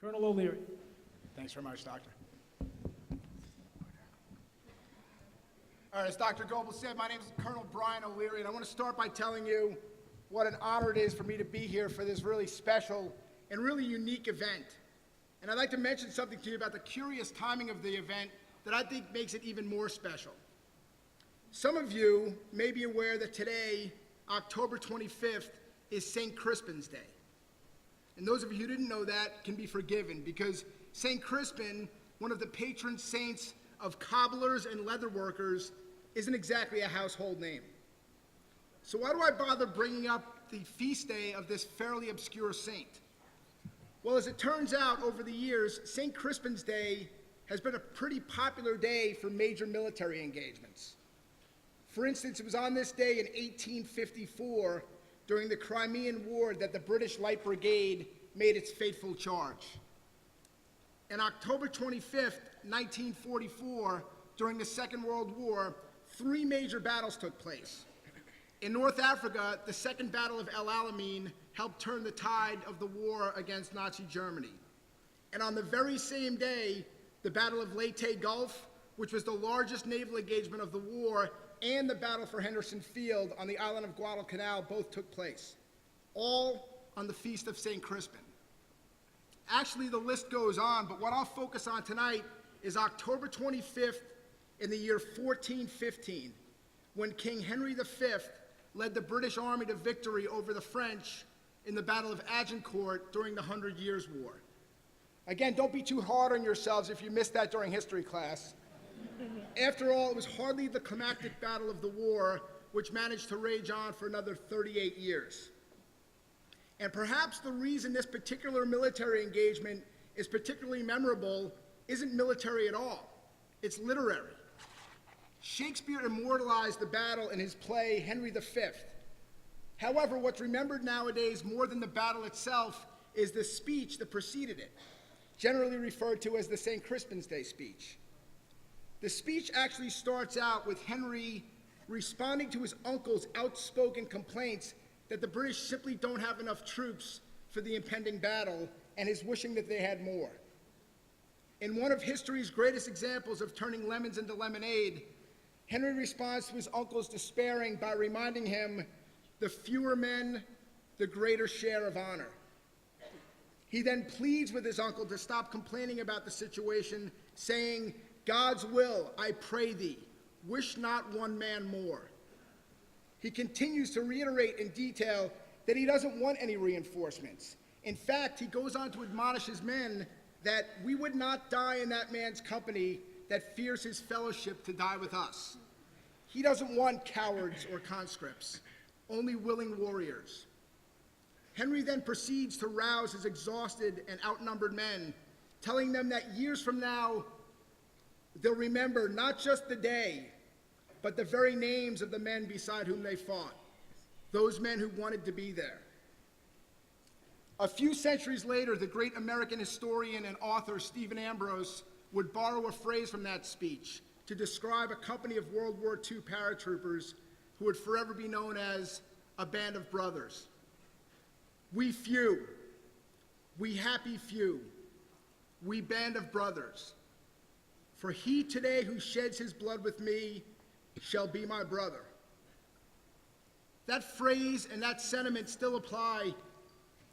Colonel O'Leary. Thanks very much, Doctor. All right, as Dr. Goebel said, my name is Colonel Brian O'Leary, and I want to start by telling you what an honor it is for me to be here for this really special and really unique event. And I'd like to mention something to you about the curious timing of the event that I think makes it even more special. Some of you may be aware that today, October 25th, is St. Crispin's Day. And those of you who didn't know that can be forgiven, because St. Crispin, one of the patron saints of cobblers and leatherworkers, isn't exactly a household name. So why do I bother bringing up the feast day of this fairly obscure saint? Well, as it turns out, over the years, St. Crispin's Day has been a pretty popular day for major military engagements. For instance, it was on this day in 1854, during the Crimean War, that the British Light Brigade made its fateful charge. On October 25th, 1944, during the Second World War, 3 major battles took place. In North Africa, the Second Battle of El Alamein helped turn the tide of the war against Nazi Germany. And on the very same day, the Battle of Leyte Gulf, which was the largest naval engagement of the war, and the Battle for Henderson Field on the island of Guadalcanal both took place, all on the feast of St. Crispin. Actually, the list goes on, but what I'll focus on tonight is October 25th in the year 1415, when King Henry V led the British Army to victory over the French in the Battle of Agincourt during the 100 Years' War. Again, don't be too hard on yourselves if you missed that during history class. After all, it was hardly the climactic battle of the war, which managed to rage on for another 38 years. And perhaps the reason this particular military engagement is particularly memorable isn't military at all. It's literary. Shakespeare immortalized the battle in his play Henry V. However, what's remembered nowadays more than the battle itself is the speech that preceded it, generally referred to as the St. Crispin's Day speech. The speech actually starts out with Henry responding to his uncle's outspoken complaints that the British simply don't have enough troops for the impending battle, and his wishing that they had more. In one of history's greatest examples of turning lemons into lemonade, Henry responds to his uncle's despairing by reminding him, "The fewer men, the greater share of honor." He then pleads with his uncle to stop complaining about the situation, saying, "God's will, I pray thee, wish not one man more." He continues to reiterate in detail that he doesn't want any reinforcements. In fact, he goes on to admonish his men that we would not die in that man's company that fears his fellowship to die with us. He doesn't want cowards or conscripts, only willing warriors. Henry then proceeds to rouse his exhausted and outnumbered men, telling them that years from now, they'll remember not just the day, but the very names of the men beside whom they fought, those men who wanted to be there. A few centuries later, the great American historian and author Stephen Ambrose would borrow a phrase from that speech to describe a company of World War II paratroopers who would forever be known as a band of brothers. "We few, we happy few, we band of brothers. For he today who sheds his blood with me shall be my brother." That phrase and that sentiment still apply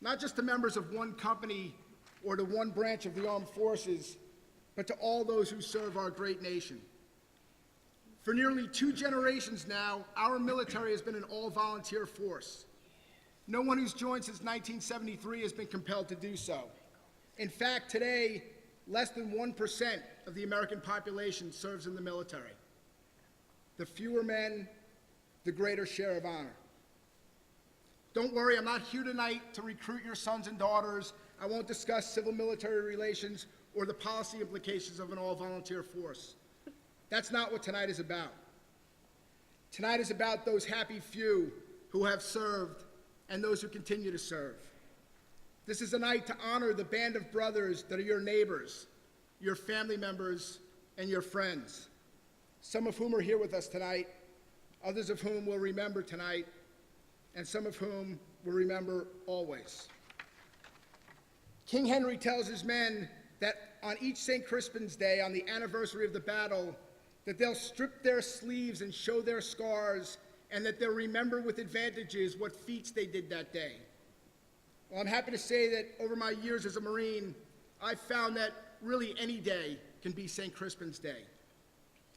not just to members of one company or to one branch of the armed forces, but to all those who serve our great nation. For nearly 2 generations now, our military has been an all-volunteer force. No one who's joined since 1973 has been compelled to do so. In fact, today, less than 1% of the American population serves in the military. The fewer men, the greater share of honor. Don't worry, I'm not here tonight to recruit your sons and daughters. I won't discuss civil-military relations or the policy implications of an all-volunteer force. That's not what tonight is about. Tonight is about those happy few who have served and those who continue to serve. This is a night to honor the band of brothers that are your neighbors, your family members, and your friends, some of whom are here with us tonight, others of whom will remember tonight, and some of whom will remember always. King Henry tells his men that on each St. Crispin's Day, on the anniversary of the battle, that they'll strip their sleeves and show their scars, and that they'll remember with advantages what feats they did that day. Well, I'm happy to say that over my years as a Marine, I've found that really any day can be St. Crispin's Day.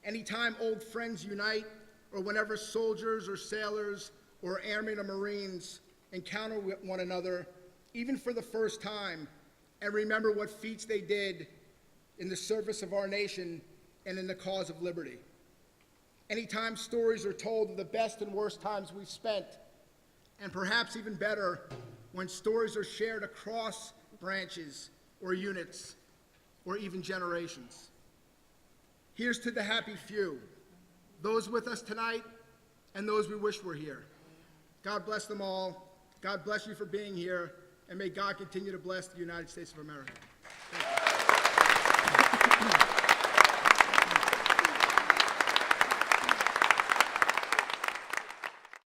Anytime old friends unite, or whenever soldiers or sailors or airmen or Marines encounter one another, even for the first time, and remember what feats they did in the service of our nation and in the cause of liberty. Anytime stories are told of the best and worst times we've spent, and perhaps even better, when stories are shared across branches or units or even generations. Here's to the happy few, those with us tonight and those we wish were here. God bless them all. God bless you for being here, and may God continue to bless the United States of America.